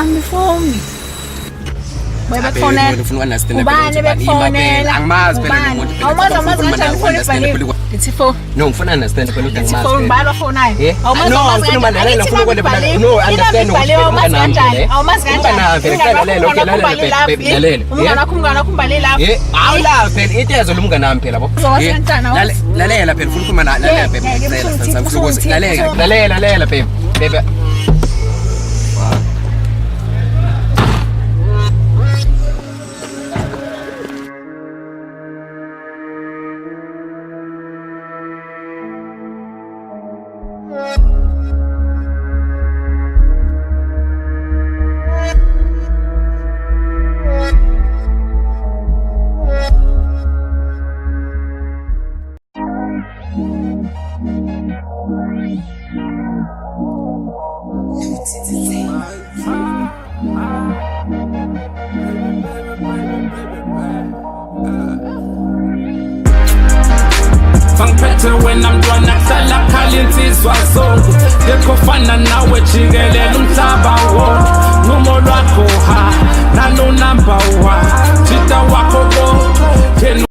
Bangifoni. Bekufonela. Ufuna understand Ubani bekufonela? Angimazi phela nomuntu. Awumazi kanjani ufuna ibhaliwe? Ithi phone. No, ufuna understand phela ukuthi angimazi. Phone balo fonayo. Awumazi kanjani? No, ufuna ukwenza no understand ukuthi awumazi kanjani? Awumazi kanjani? Lalela. Umngane wakho umbale lapha. Awula phela itezo lomngane nami phela bo. Lalela phela ufuna ukukhuluma lalela phela. Lalela phela. Bebe. Fangiphethe wena mntwana kuhlala khali insizwa zonke ngekufana nawe jikelele umhlaba wonke numo lwakho ha nalo number 1 jita wakho